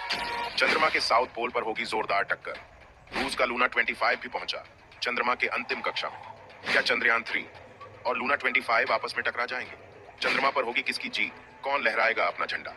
चंद्रमा के south pole पर होगी जोरदार टक्कर। रूस का लूना 25 भी पहुंचा चंद्रमा के अंतिम कक्षा में। क्या चंद्रयान 3 और लूना 25 आपस में टकरा जाएंगे? चंद्रमा पर होगी किसकी जीत? कौन लहराएगा अपना झंडा?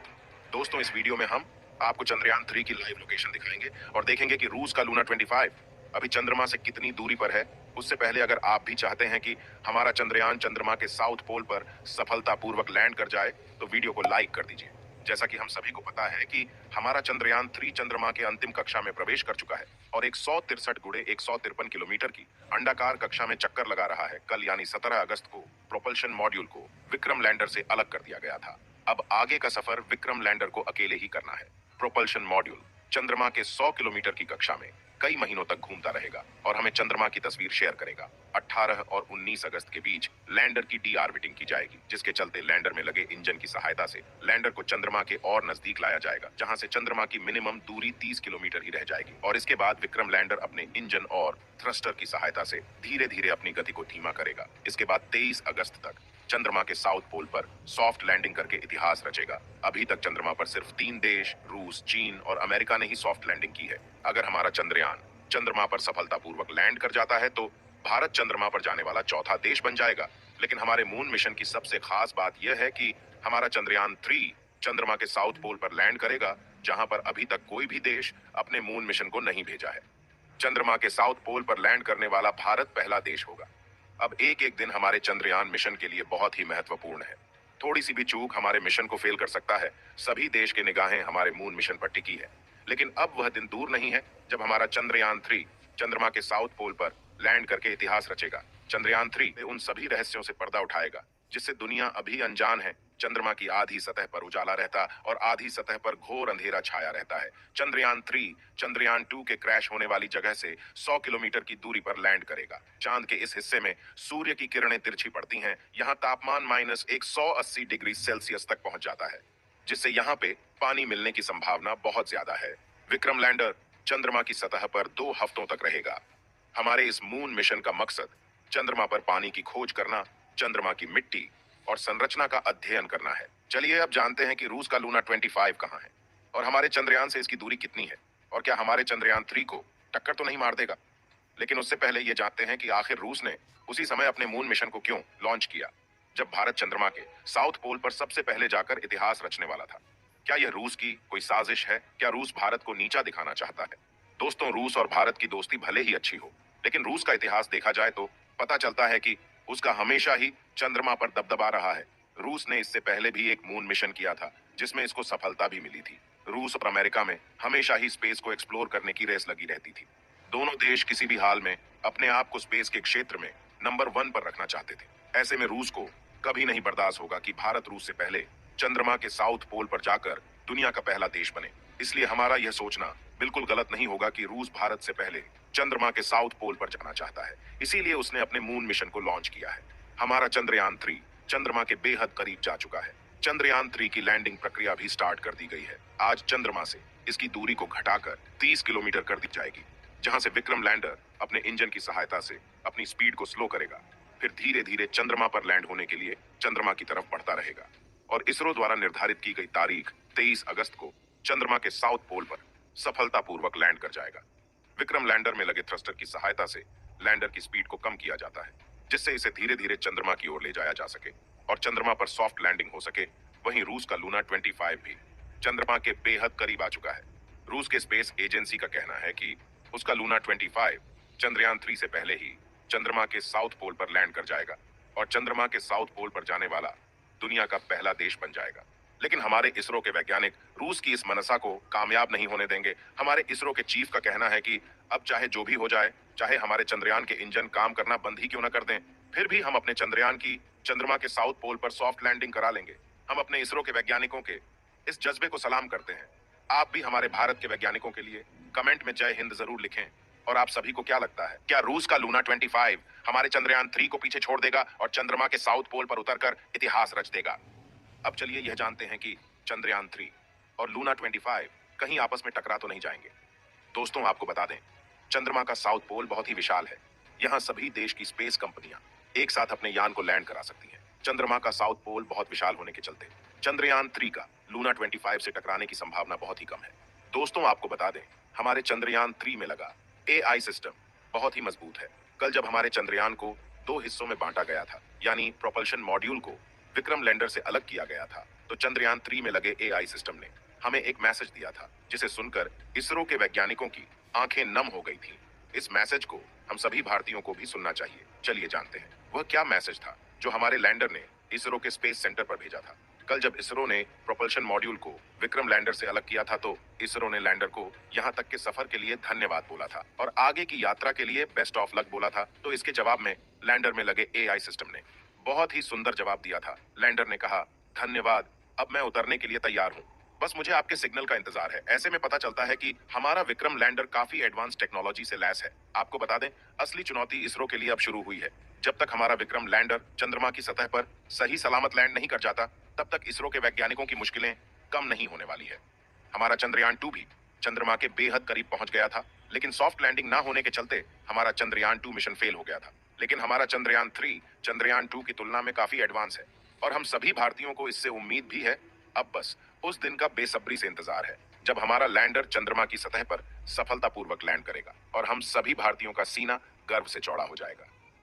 दोस्तों, इस वीडियो में हम आपको चंद्रयान 3 की लाइव लोकेशन दिखाएंगे और देखेंगे कि रूस का लूना 25 अभी चंद्रमा से कितनी दूरी पर है। उससे पहले अगर आप भी चाहते हैं कि हमारा चंद्रयान चंद्रमा के साउथ पोल पर सफलतापूर्वक लैंड कर जाए तो वीडियो को लाइक कर दीजिए। जैसा कि हम सभी को पता है कि हमारा चंद्रयान 3 चंद्रमा के अंतिम कक्षा में प्रवेश कर चुका है और 163 गुणे 153 किलोमीटर की अंडाकार कक्षा में चक्कर लगा रहा है। कल यानी 17 अगस्त को प्रोपल्शन मॉड्यूल को विक्रम लैंडर से अलग कर दिया गया था। अब आगे का सफर विक्रम लैंडर को अकेले ही करना है। प्रोपल्शन मॉड्यूल चंद्रमा के 100 किलोमीटर की कक्षा में कई महीनों तक घूमता रहेगा और हमें चंद्रमा की तस्वीर शेयर करेगा। 18 और 19 अगस्त के बीच लैंडर की डी ऑर्बिटिंग की जाएगी, जिसके चलते लैंडर में लगे इंजन की सहायता से लैंडर को चंद्रमा के और नजदीक लाया जाएगा, जहां से चंद्रमा की मिनिमम दूरी 30 किलोमीटर ही रह जाएगी। और इसके बाद विक्रम लैंडर अपने इंजन और थ्रस्टर की सहायता से धीरे धीरे अपनी गति को धीमा करेगा। इसके बाद 23 अगस्त तक चंद्रमा के साउथ पोल पर सॉफ्ट लैंडिंग करके इतिहास रचेगा। अभी तक चंद्रमा पर सिर्फ 3 देश रूस, चीन और अमेरिका ने ही सॉफ्ट लैंडिंग की है। अगर हमारा चंद्रयान चंद्रमा पर सफलतापूर्वक लैंड कर जाता है तो भारत चंद्रमा पर जाने वाला चौथा देश बन जाएगा। लेकिन हमारे मून मिशन की सबसे खास बात यह है कि हमारा चंद्रयान 3 चंद्रमा के साउथ पोल पर लैंड करेगा, जहां पर अभी तक कोई भी देश अपने मून मिशन को नहीं भेजा है। चंद्रमा के साउथ पोल पर लैंड करने वाला भारत पहला देश होगा। अब एक एक दिन हमारे चंद्रयान मिशन के लिए बहुत ही महत्वपूर्ण है। थोड़ी सी भी चूक हमारे मिशन को फेल कर सकता है। सभी देश की निगाहें हमारे मून मिशन पर टिकी है। लेकिन अब वह दिन दूर नहीं है जब हमारा चंद्रयान 3 चंद्रमा के साउथ पोल पर लैंड करके इतिहास रचेगा। चंद्रयान 3 उन सभी रहस्यों से पर्दा उठाएगा जिससे दुनिया अभी अनजान है। चंद्रमा की आधी सतह पर उजाला रहता और आधी सतह पर घोर अंधेरा छाया रहता है। चंद्रयान 3 चंद्रयान 2 के क्रैश होने वाली जगह से 100 किलोमीटर की दूरी पर लैंड करेगा। चांद के इस हिस्से में सूर्य की किरणें तिरछी पड़ती हैं। यहाँ तापमान -180 डिग्री सेल्सियस तक पहुंच जाता है, जिससे यहाँ पे पानी मिलने की संभावना बहुत ज्यादा है। विक्रम लैंडर चंद्रमा की सतह पर 2 हफ्तों तक रहेगा। हमारे इस मून मिशन का मकसद चंद्रमा पर पानी की खोज करना, चंद्रमा की मिट्टी और संरचना का अध्ययन करना है। चलिए अब जानते हैं कि रूस का लूना 25 कहाँ है और हमारे चंद्रयान से इसकी दूरी कितनी है और क्या हमारे चंद्रयान 3 को टक्कर तो नहीं मार देगा। लेकिन उससे पहले ये जानते हैं कि आखिर रूस ने उसी समय अपने मून मिशन को क्यों लॉन्च किया जब भारत चंद्रमा के साउथ पोल पर सबसे पहले जाकर इतिहास रचने वाला था। क्या यह रूस की कोई साजिश है? क्या रूस भारत को नीचा दिखाना चाहता है? दोस्तों, रूस और भारत की दोस्ती भले ही अच्छी हो, लेकिन रूस का इतिहास देखा जाए तो पता चलता है कि उसका हमेशा ही चंद्रमा पर दबदबा रहा है। रूस ने इससे पहले भी एक मून मिशन किया था जिसमें इसको सफलता भी मिली थी। रूस और अमेरिका में हमेशा ही स्पेस को एक्सप्लोर करने की रेस लगी रहती थी। दोनों देश किसी भी हाल में अपने आप को स्पेस के क्षेत्र में नंबर 1 पर रखना चाहते थे। ऐसे में रूस को कभी नहीं बर्दाश्त होगा कि भारत रूस से पहले चंद्रमा के साउथ पोल पर जाकर दुनिया का पहला देश बने। इसलिए हमारा यह सोचना बिल्कुल गलत नहीं होगा कि रूस भारत से पहले चंद्रमा के साउथ पोल पर जाना चाहता है। इसीलिए उसने अपने मून मिशन को लॉन्च किया है। हमारा चंद्रयान 3 चंद्रमा के बेहद करीब जा चुका है। चंद्रयान 3 की लैंडिंग प्रक्रिया भी स्टार्ट कर दी गई है। आज चंद्रमा से इसकी दूरी को घटाकर 30 किलोमीटर कर दी जाएगी, जहां से विक्रम लैंडर अपने इंजन की सहायता से अपनी स्पीड को स्लो करेगा, फिर धीरे धीरे चंद्रमा पर लैंड होने के लिए चंद्रमा की तरफ बढ़ता रहेगा। और इसरो द्वारा निर्धारित की गई तारीख 23 अगस्त को चंद्रमा के साउथ पोल पर सफलतापूर्वक लैंड कर जाएगा। विक्रम लैंडर में लगे थ्रस्टर की सहायता से लैंडर की स्पीड को कम किया जाता है, जिससे इसे धीरे धीरे चंद्रमा की ओर ले जाया जा सके और चंद्रमा पर सॉफ्ट लैंडिंग हो सके। वहीं रूस का लूना 25 भी चंद्रमा के बेहद करीब आ चुका है। रूस के स्पेस एजेंसी का कहना है कि उसका लूना 25 चंद्रयान 3 से पहले ही चंद्रमा के साउथ पोल पर लैंड कर जाएगा और चंद्रमा के साउथ पोल पर जाने वाला दुनिया का पहला देश बन जाएगा। लेकिन हमारे इसरो के वैज्ञानिक रूस की इस मनसा को कामयाब नहीं होने देंगे। हमारे इसरो के चीफ का कहना है कि अब चाहे जो भी हो जाए, चाहे हमारे चंद्रयान के इंजन काम करना बंद ही क्यों न कर दें, फिर भी हम अपने चंद्रयान की चंद्रमा के साउथ पोल पर सॉफ्ट लैंडिंग करा लेंगे। हम अपने इसरो के वैज्ञानिकों के इस जज्बे को सलाम करते हैं। आप भी हमारे भारत के वैज्ञानिकों के लिए कमेंट में जय हिंद जरूर लिखें। और आप सभी को क्या लगता है, क्या रूस का लूना 25 हमारे चंद्रयान 3 को पीछे छोड़ देगा और चंद्रमा के साउथ पोल पर उतरकर इतिहास रच देगा? अब चलिए यह जानते हैं कि चंद्रयान 3 और लूना 25 कहीं आपस में टकरा तो नहीं जाएंगे। दोस्तों, आपको बता दें, चंद्रमा का साउथ पोल बहुत ही विशाल है। यहाँ सभी देश की स्पेस कंपनियां एक साथ अपने यान को लैंड करा सकती हैं। चंद्रमा का साउथ पोल बहुत विशाल होने के चलते चंद्रयान 3 का लूना 25 से टकराने की संभावना बहुत ही कम है। दोस्तों आपको बता दें, हमारे चंद्रयान 3 में लगा एआई सिस्टम बहुत ही मजबूत है। कल जब हमारे चंद्रयान को दो हिस्सों में बांटा गया था, यानी प्रोपल्शन मॉड्यूल को विक्रम लैंडर से अलग किया गया था, तो चंद्रयान 3 में लगे एआई सिस्टम ने हमें एक मैसेज दिया था, जिसे सुनकर इसरो के वैज्ञानिकों की आंखें नम हो गई थी। इस मैसेज को हम सभी भारतीयों को भी सुनना चाहिए। चलिए जानते हैं वह क्या मैसेज था जो हमारे लैंडर ने इसरो के स्पेस सेंटर पर भेजा था। कल जब इसरो ने प्रोपल्शन मॉड्यूल को विक्रम लैंडर से अलग किया था, तो इसरो ने लैंडर को यहां तक के सफर के लिए धन्यवाद बोला था और आगे की यात्रा के लिए बेस्ट ऑफ लक बोला था। तो इसके जवाब में लैंडर में लगे एआई सिस्टम ने बहुत ही सुंदर जवाब दिया था। लैंडर ने कहा, धन्यवाद, अब मैं उतरने के लिए तैयार हूँ, बस मुझे आपके सिग्नल का इंतजार है। ऐसे में पता चलता है कि हमारा विक्रम लैंडर काफी एडवांस टेक्नोलॉजी से लैस है। आपको बता दें, असली चुनौती इसरो के लिए अब शुरू हुई है। जब तक हमारा विक्रम लैंडर चंद्रमा की सतह पर सही सलामत लैंड नहीं कर जाता, तब तक इसरो के वैज्ञानिकों की मुश्किलें कम नहीं होने वाली है। हमारा चंद्रयान 2 भी चंद्रमा के बेहद करीब पहुंच गया था, लेकिन सॉफ्ट लैंडिंग ना होने के चलते हमारा चंद्रयान 2 मिशन फेल हो गया था। लेकिन हमारा चंद्रयान 3 चंद्रयान 2 की तुलना में काफी एडवांस है और हम सभी भारतीयों को इससे उम्मीद भी है। अब बस उस दिन का बेसब्री से इंतजार है जब हमारा लैंडर चंद्रमा की सतह पर सफलतापूर्वक लैंड करेगा और हम सभी भारतीयों का सीना गर्व से चौड़ा हो जाएगा।